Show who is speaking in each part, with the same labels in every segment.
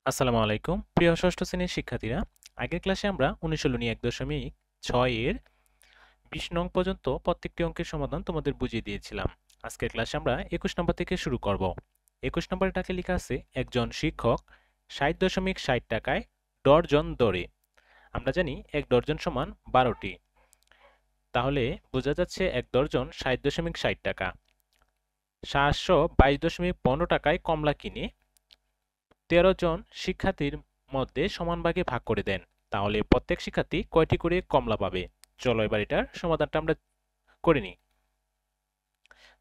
Speaker 1: আসসালামু আলাইকুম প্রিয় ষষ্ঠ শ্রেণীর শিক্ষার্থীরা। আগের ক্লাসে আমরা অনুশীলনী 1.6 এর 20 নং পর্যন্ত প্রত্যেকটি অঙ্কের সমাধান তোমাদের বুঝিয়ে দিয়েছিলাম। আজকের ক্লাসে আমরা 21 নম্বর থেকে শুরু করব। 21 নম্বরে টাকে লেখা আছে একজন শিক্ষক 60.60 টাকায় ডর্জন দরে। আমরা জানি এক ডর্জন সমান 12টি, তাহলে বোঝা যাচ্ছে এক ডর্জন 60.60 টাকা। 722.15 টাকায় কমলা কিনে 13 জন শিক্ষার্থীর মধ্যে সমান ভাগে ভাগ করে দেন, তাহলে প্রত্যেক শিক্ষার্থী কয়টি করে কমলা পাবে? চলো এবার এটার সমাধানটা আমরা করে নিই।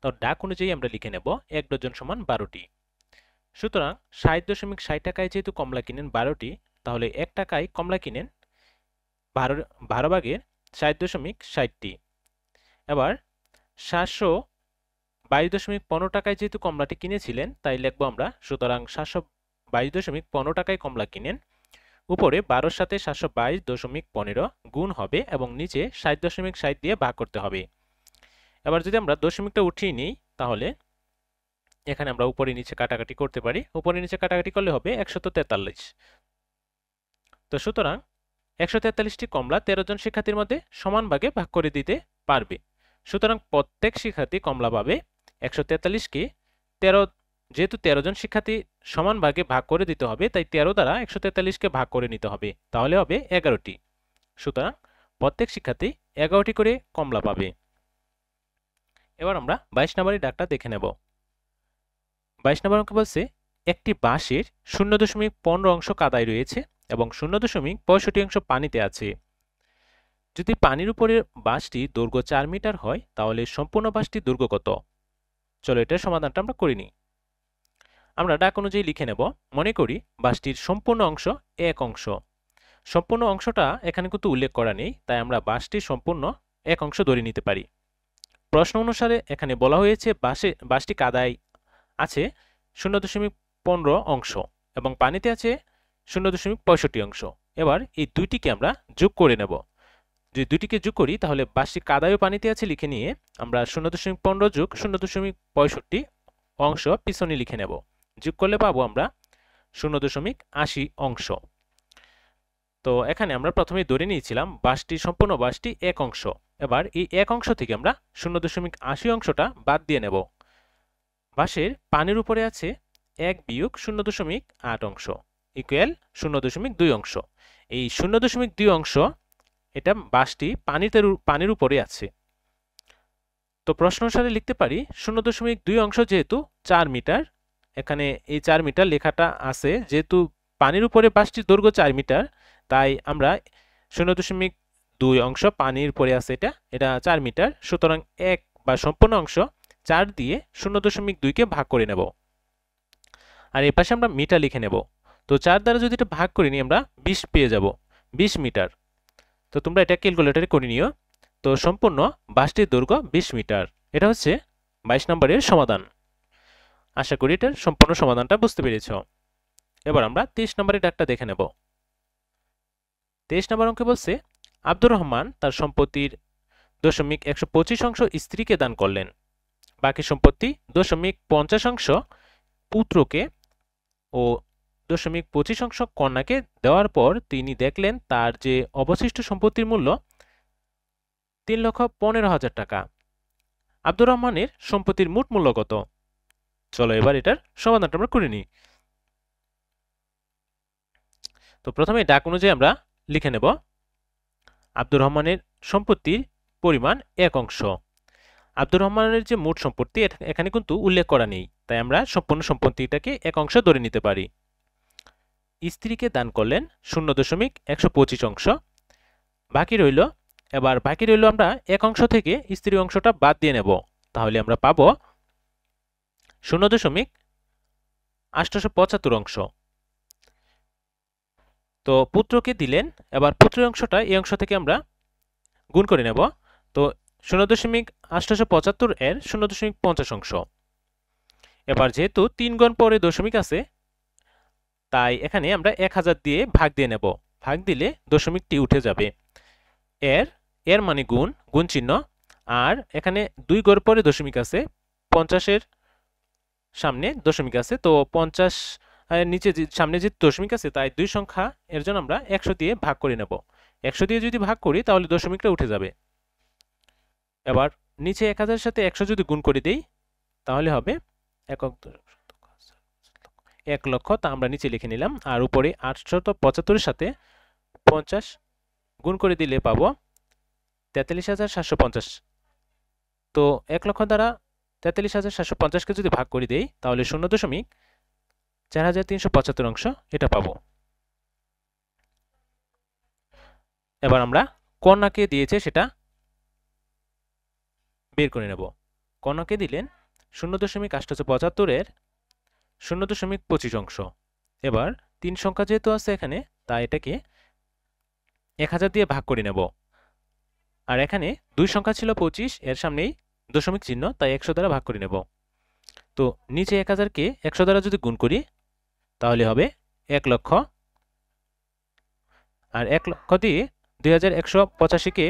Speaker 1: তো ডাক অনুযায়ী আমরা লিখে নেব এক ডজন সমান 12টি। সুতরাং 60.60 টাকায় যেহেতু কমলা কিনেন 12টি, তাহলে 1 টাকায় কমলা কিনেন 12 ভাগের 60.60টি। এবার 722.15 টাকায় যেহেতু কমলাটি কিনেছিলেন, তাই লিখবো আমরা সুতরাং 722.15 টাকায় কমলা কিনেন, উপরে 12-র সাথে 722.15 গুণ হবে এবং নিচে 60.60 দিয়ে ভাগ করতে হবে। এবার যদি আমরা দশমিকটা উঠিয়ে নিই, তাহলে এখানে আমরা উপরে নিচে কাটাকাটি করতে পারি। উপরে নিচে কাটাকাটি করলে হবে 143। তো সুতরাং 143টি কমলা 13 জন শিক্ষার্থীর মধ্যে সমান ভাগে ভাগ করে দিতে পারবে। সুতরাং প্রত্যেক শিক্ষার্থী কমলা পাবে 143কে 13, যেহেতু 13 জন শিক্ষার্থী সমান ভাগে ভাগ করে দিতে হবে, তাই 13 দ্বারা 143কে ভাগ করে নিতে হবে, তাহলে হবে 11টি। সুতরাং প্রত্যেক শিক্ষার্থী 11টি করে কমলা পাবে। এবার আমরা 22 নম্বরের দাগটা দেখে নেব। 22 নম্বর অঙ্ক বলছে একটি বাঁশের 0.15 অংশ কাদায় রয়েছে এবং 0.65 অংশ পানিতে আছে। যদি পানির উপরে বাঁশটি দৈর্ঘ্য 4 মিটার হয়, তাহলে সম্পূর্ণ বাঁশটির দৈর্ঘ্য কত? চলো এটার সমাধানটা আমরা করে নিই। আমরা ডাক অনুযায়ী লিখে নেব। মনে করি বাঁশটির সম্পূর্ণ অংশ 1 অংশ। সম্পূর্ণ অংশটা এখানে কিন্তু উল্লেখ করা নেই, তাই আমরা বাঁশটির সম্পূর্ণ 1 অংশ ধরে নিতে পারি। প্রশ্ন অনুসারে এখানে বলা হয়েছে বাঁশটি কাদায় আছে 0.15 অংশ এবং পানিতে আছে 0.65 অংশ। এবার এই দুইটিকে আমরা যোগ করে নেব। যদি দুইটিকে যোগ করি, তাহলে বাঁশটি কাদায় ও পানিতে আছে লিখে নিয়ে আমরা 0.15 যোগ 0.65 অংশ পিছনে লিখে নেব। যোগ করলে পাবো আমরা 0.80 অংশ। তো এখানে আমরা প্রথমে ধরে নিয়েছিলাম সম্পূর্ণ বাঁশটি 1 অংশ। এবার এই 1 অংশ থেকে আমরা 0.80 অংশটা বাদ দিয়ে নেব। বাঁশের পানির উপরে আছে 1 বিয়োগ 0.8 অংশ ইকুয়াল 0.2 অংশ। এই 0.2 অংশ, এটা বাঁশটি পানির উপরে আছে। তো প্রশ্ন অনুসারে লিখতে পারি 0.2 অংশ যেহেতু 4 মিটার, এখানে এই 4 মিটার লেখাটা আছে, যেহেতু পানির উপরে বাঁশটির দৈর্ঘ্য 4 মিটার, তাই আমরা 0.2 অংশ পানির উপরে আছে, এটা 4 মিটার। সুতরাং 1 বা সম্পূর্ণ অংশ 4 দিয়ে 0.2কে ভাগ করে নেব, আর এই পাশে আমরা মিটার লিখে নেব। তো 4 দ্বারা যদি এটা ভাগ করে নিই, আমরা 20 পেয়ে যাব, 20 মিটার। তো তোমরা এটা ক্যালকুলেটরে করে নিও। তো সম্পূর্ণ বাঁশটির দৈর্ঘ্য 20 মিটার। এটা হচ্ছে 22 নম্বরের সমাধান। আশা করি এটার সম্পূর্ণ সমাধানটা বুঝতে পেরেছ। এবার আমরা 23 নম্বরের দাগটা দেখে নেব। 23 নম্বর অঙ্কে বলছে আব্দুর রহমান তার সম্পত্তির 0.125 অংশ স্ত্রীকে দান করলেন। বাকি সম্পত্তি 0.50 অংশ পুত্রকে ও 0.25 অংশ কন্যাকে দেওয়ার পর তিনি দেখলেন তার যে অবশিষ্ট সম্পত্তির মূল্য 3,15,000 টাকা। আব্দুর রহমানের সম্পত্তির মোট মূল্য কত? চলো এবার এটার সমাধানটা আমরা করে নিই। তো প্রথমে ডাক অনুযায়ী আমরা লিখে নেব আব্দুর রহমানের সম্পত্তির পরিমাণ 1 অংশ। আব্দুর রহমানের যে মোট সম্পত্তি এখানে কিন্তু উল্লেখ করা নেই, তাই আমরা সম্পূর্ণ সম্পত্তিটাকে 1 অংশ ধরে নিতে পারি। স্ত্রীকে দান করলেন 0.125 অংশ। বাকি রইল আমরা 1 অংশ থেকে স্ত্রী অংশটা বাদ দিয়ে নেব, তাহলে আমরা পাবো 0.875 অংশ। তো পুত্রকে দিলেন, এবার পুত্রের অংশটা এই অংশ থেকে আমরা গুণ করে নেব। তো 0.875 এর 0.50 অংশ। এবার যেহেতু 3 গণ পরে দশমিক আছে, তাই এখানে আমরা 1000 দিয়ে ভাগ দিয়ে নেব। ভাগ দিলে দশমিকটি উঠে যাবে। এর মানে গুণ চিহ্ন, আর এখানে 2 গড় পরে দশমিক আছে, 50-এর সামনে দশমিক আছে, তো 50 আর নিচে যে সামনে যে দশমিক আছে তাই দুই সংখ্যা, এর জন্য আমরা 100 দিয়ে ভাগ করে নেব। 100 দিয়ে যদি ভাগ করি তাহলে দশমিকটা উঠে যাবে। এবার নিচে 1000 সাথে 100 যদি গুণ করে দেই তাহলে হবে 1 লক্ষ, তা আমরা নিচে লিখে নিলাম। আর উপরে 875 সাথে 50 গুণ করে দিলে পাবো 43,750। তো 1 লক্ষ দ্বারা 43,750কে যদি ভাগ করে দেই তাহলে 0.4375 অংশ এটা পাবো। এবার আমরা কন্যাকে দিয়েছে সেটা বের করে নেব। কন্যাকে দিলেন 0.875 এর 0.25 অংশ। এবার 3 সংখ্যা যেহেতু আছে এখানে, তাই এটাকে 1000 দিয়ে ভাগ করে নেব। আর এখানে 2 সংখ্যা ছিল 25, এর সামনেই দশমিক চিহ্ন, তাই 100 দ্বারা ভাগ করে নেব। তো নিচে 1000কে 100 দ্বারা যদি গুণ করি তাহলে হবে 1 লক্ষ। আর 1 লক্ষ দিয়ে 2185কে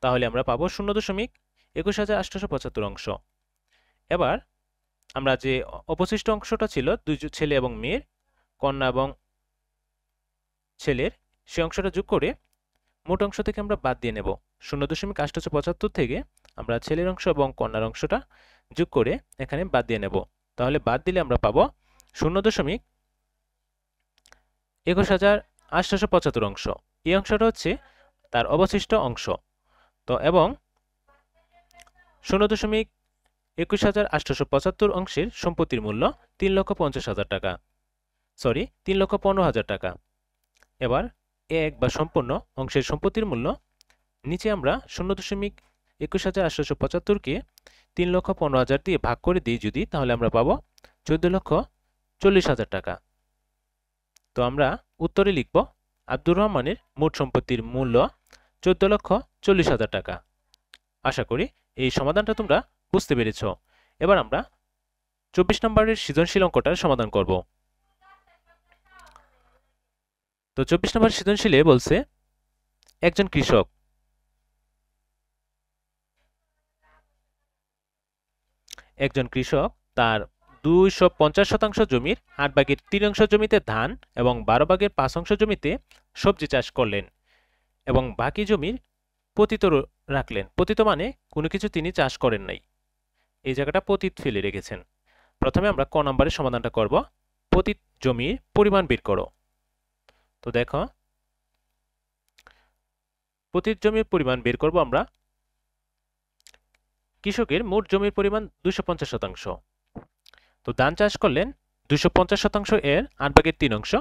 Speaker 1: তাহলে আমরা পাবো 0.21875 অংশ। এবার আমরা যে অবশিষ্ট অংশটা ছিল দুই ছেলে এবং মেয়ের, কন্যা এবং ছেলের, সেই অংশটা যোগ করে মোট অংশ থেকে আমরা বাদ দিয়ে নেব। 0.875 থেকে আমরা ছেলের অংশ এবং কন্যার অংশটা যোগ করে এখানে বাদ দিয়ে নেব। তাহলে বাদ দিলে আমরা পাবো 0.21875 অংশ। এই অংশটা হচ্ছে তার অবশিষ্ট অংশ। তো এবং 0.21875 অংশের সম্পত্তির মূল্য 3,50,000 টাকা, সরি 3,15,000 টাকা। এবার এক বা সম্পূর্ণ অংশের সম্পত্তির মূল্য, নিচে আমরা 0.21875কে 3,15,000 দিয়ে ভাগ করে দিই যদি, তাহলে আমরা পাবো 14,40,000 টাকা। তো আমরা উত্তরে লিখব আব্দুর রহমানের মোট সম্পত্তির মূল্য 14,40,000 টাকা। আশা করি এই সমাধানটা তোমরা বুঝতে পেরেছ। এবার আমরা 24 নম্বরের সৃজনশীল অঙ্কটার সমাধান করব। তো 24 নম্বর সৃজনশীলে বলছে একজন তার 250 জমির 8/3 জমিতে ধান এবং 12/5 জমিতে সবজি চাষ করলেন এবং বাকি জমির পতিত রাখলেন। পতিত মানে কোনো কিছু তিনি চাষ করেন নাই, এই জায়গাটা পতিত ফেলে রেখেছেন। প্রথমে আমরা ক নম্বরের সমাধানটা করব। পতিত জমির পরিমাণ বের করো। তো দেখো, পতিত জমির পরিমাণ বের করব আমরা। কৃষকের মোট জমির পরিমাণ 250%। তো ধান চাষ করলেন 250% এর 8/3 অংশ,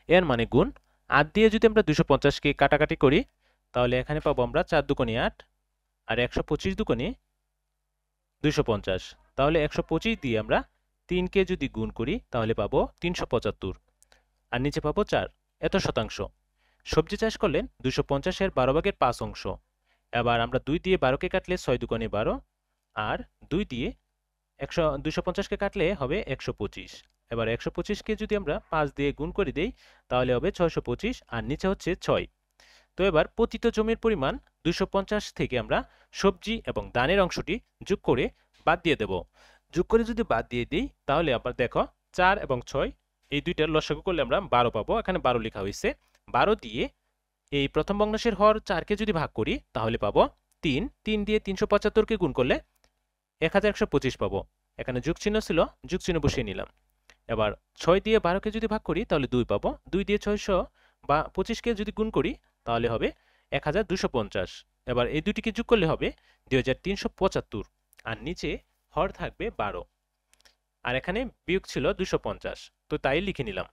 Speaker 1: এর মানে গুণ 8 দিয়ে যদি আমরা 250কে কাটাকাটি করি তাহলে এখানে পাবো আমরা 4 দুগুণে 8 আর 125 দুগুণে 250। তাহলে 125 দিয়ে আমরা 3কে যদি গুণ করি তাহলে পাবো 375 আর নিচে পাবো 4, এত শতাংশ। সবজি চাষ করলেন 250 এর 12/5 অংশ। এবার আমরা 2 দিয়ে 12কে কাটলে 6 দুগুণে 12 আর 2 দিয়ে 250কে কাটলে হবে 125। এবার 125কে যদি আমরা 5 দিয়ে গুণ করে দেই তাহলে হবে 625 আর নিচে হচ্ছে 6। তো এবার পতিত জমির পরিমাণ 250 থেকে আমরা সবজি এবং ধানের অংশটি যোগ করে বাদ দিয়ে দেব। যোগ করে যদি বাদ দিয়ে দিই তাহলে আবার দেখো 4 এবং 6 এই দুইটার লসাগু করলে আমরা 12 পাবো। এখানে 12 লেখা হয়েছে। 12 দিয়ে এই প্রথম ভগ্নাংশের হর 4কে যদি ভাগ করি তাহলে পাবো 3। 3 দিয়ে 375কে গুণ করলে 1125 পাবো। এখানে যোগ চিহ্ন ছিল, যোগ চিহ্ন বসিয়ে নিলাম। এবার 6 দিয়ে 12কে যদি ভাগ করি তাহলে 2 পাবো। 2 দিয়ে 625কে যদি গুণ করি তাহলে হবে 1250। এবার এই দুটিকে যোগ করলে হবে 2375 আর নিচে হর থাকবে 12 আর এখানে বিয়োগ ছিল 250। তো তাই লিখে নিলাম।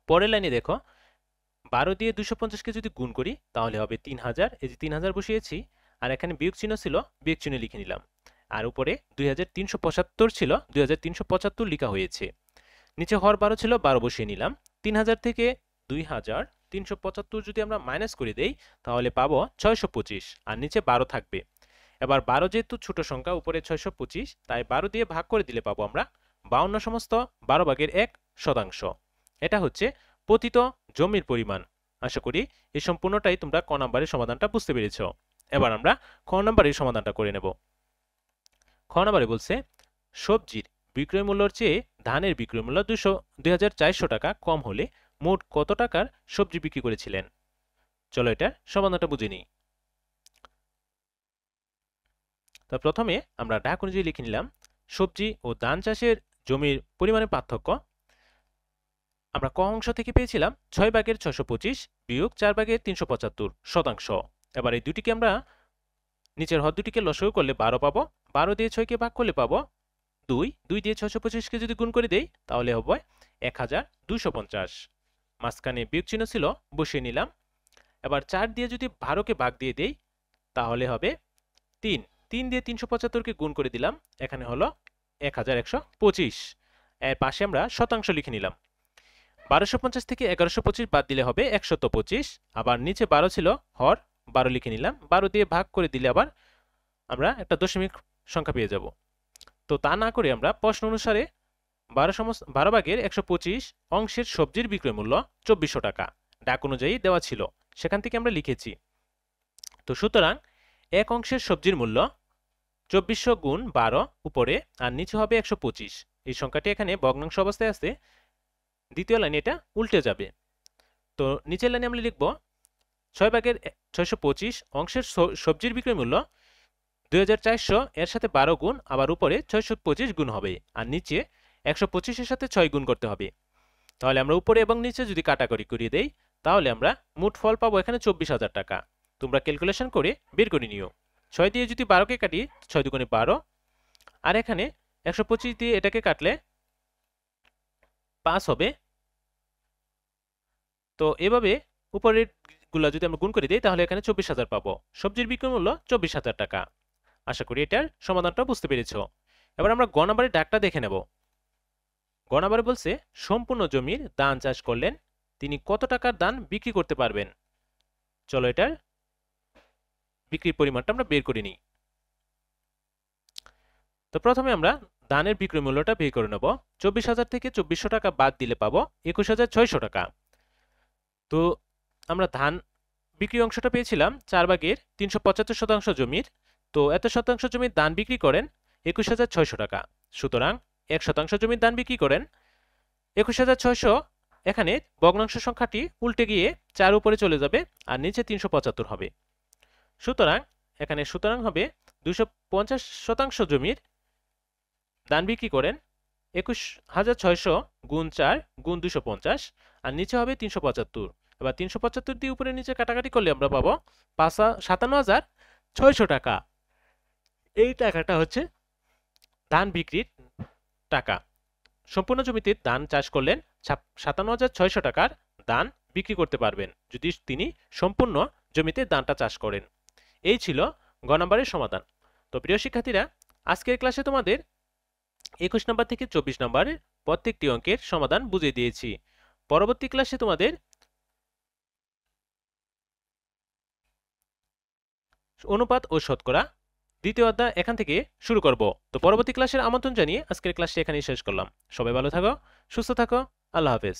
Speaker 1: পরের লাইনে দেখো, 12 দিয়ে 250কে যদি গুণ করি তাহলে হবে 3000। এই যে 3000 বসিয়েছি আর এখানে বিয়োগ চিহ্ন ছিল, বিয়োগ চিহ্ন লিখে নিলাম। আর উপরে 2375 ছিল, 2375 লেখা হয়েছে। নিচে হর 12 ছিল, 12 বসিয়ে নিলাম। 3000 থেকে 2375 যদি আমরা মাইনাস করে দেই তাহলে পাবো 625 আর নিচে 12 থাকবে। এবার 12 যেহেতু ছোট সংখ্যা, উপরে 625, তাই 12 দিয়ে ভাগ করে দিলে পাবো আমরা 52/12 এটা হচ্ছে পতিত জমির পরিমাণ। আশা করি এই সম্পূর্ণটাই তোমরা ক নম্বরের সমাধানটা বুঝতে পেরেছ। এবার আমরা খ নম্বরের সমাধানটা করে নেব। খ নম্বরে বলছে সবজির বিক্রয় মূল্যের চেয়ে ধানের বিক্রয় মূল্য 2400 টাকা কম হলে মোট কত টাকার সবজি বিক্রি করেছিলেন? চলো এটা সমাধানটা বুঝে নিই। তো প্রথমে আমরা ডাক অনুযায়ী লিখে নিলাম সবজি ও ধান চাষের জমির পরিমাণের পার্থক্য আমরা ক অংশ থেকে পেয়েছিলাম 6/625 বিয়োগ 4/375 শতাংশ। এবার এই দুটিকে আমরা নিচের হর দুটিকে লসাগু করলে 12 পাবো, 12 দিয়ে 6কে ভাগ করলে পাবো 2, 2 দিয়ে 625কে যদি গুণ করে দেই তাহলে হবে 1250। মাঝখানে বিয়োগ চিহ্ন ছিল, বসিয়ে নিলাম। এবার 4 দিয়ে যদি 12কে ভাগ দিয়ে দেই তাহলে হবে 3, 3 দিয়ে 375কে গুণ করে দিলাম, এখানে হলো 1125। এর পাশে আমরা শতাংশ লিখে নিলাম। 1250 থেকে 1125 বাদ দিলে হবে 125। আবার নিচে 12 ছিল, হর 12 লিখে নিলাম, 12 দিয়ে ভাগ করে দিলে আবার আমরা একটা দশমিক সংখ্যা পেয়ে যাব। তো তা না করে আমরা প্রশ্ন অনুসারে 12/125 অংশের সবজির বিক্রয় মূল্য 2400 টাকা ডাক অনুযায়ী দেওয়া ছিল, সেখান থেকে আমরা লিখেছি। তো সুতরাং এক অংশের সবজির মূল্য 2400 গুণ 12 উপরে আর নিচে হবে 125। এই সংখ্যাটি এখানে ভগ্নাংশ অবস্থায় আছে, দ্বিতীয় লাইনে এটা উল্টে যাবে। তো নিচের লাইনে আমরা লিখব 6/625 অংশের সবজির বিক্রয় মূল্য 2400 এর সাথে 12 গুণ, আবার উপরে 625 গুণ হবে আর নিচে 125 এর সাথে 6 গুণ করতে হবে। তাহলে আমরা উপরে এবং নিচে যদি কাটাকাটি করিয়ে দেই তাহলে আমরা মোট ফল পাবো এখানে 24,000 টাকা। তোমরা ক্যালকুলেশন করে বের করে নিও। 6 দিয়ে যদি 12কে কাটি 6 দুগুণে 12, আর এখানে 125 দিয়ে এটাকে কাটলে 5 হবে। তো এভাবে উপরের গুলা যদি আমরা গুণ করে দিই তাহলে এখানে 24,000 পাবো। সবজির বিক্রয় মূল্য 24,000 টাকা। আশা করি এটার সমাধানটা বুঝতে পেরেছো। এবার আমরা গ নাম্বারের ডাকটা দেখে নেব। গ নাম্বারে বলছে সম্পূর্ণ জমির ধান চাষ করলেন, তিনি কত টাকার ধান বিক্রি করতে পারবেন? চলো এটার বিক্রির পরিমাণটা আমরা বের করে নিই। তো প্রথমে আমরা ধানের বিক্রয় মূল্যটা বের করে নেব। 24,000 থেকে 2400 টাকা বাদ দিলে পাবো 21,600 টাকা। তো আমরা ধান বিক্রি অংশটা পেয়েছিলাম 4/375 শতাংশ জমির। তো এত শতাংশ জমির ধান বিক্রি করেন 21,600 টাকা। সুতরাং 1% জমির ধান বিক্রি করেন 21,600। এখানে ভগ্নাংশ সংখ্যাটি উল্টে গিয়ে 4 উপরে চলে যাবে আর নিচে 375 হবে। সুতরাং এখানে হবে 250 জমির ধান বিক্রি করেন 21,600 গুণ 4 গুণ 250 আর নিচে হবে 375। এবার 375 দিয়ে উপরে নিচে কাটাকাটি করলে আমরা পাবো 57,600 টাকা। এই টাকাটা হচ্ছে ধান বিক্রির টাকা। সম্পূর্ণ জমিতে ধান চাষ করলেন 57,600 টাকার ধান বিক্রি করতে পারবেন যদি তিনি সম্পূর্ণ জমিতে ধানটা চাষ করেন। এই ছিল গ নাম্বারের সমাধান। তো প্রিয় শিক্ষার্থীরা, আজকের ক্লাসে তোমাদের 21 নম্বর থেকে 24 নম্বরের প্রত্যেকটি অঙ্কের সমাধান বুঝিয়ে দিয়েছি। পরবর্তী ক্লাসে তোমাদের অনুপাত ও শতকরা দ্বিতীয় অধ্যায় এখান থেকে শুরু করব। তো পরবর্তী ক্লাসের আমন্ত্রণ জানিয়ে আজকের ক্লাসটি এখানেই শেষ করলাম। সবাই ভালো থাকো, সুস্থ থাকো, আল্লাহ হাফেজ।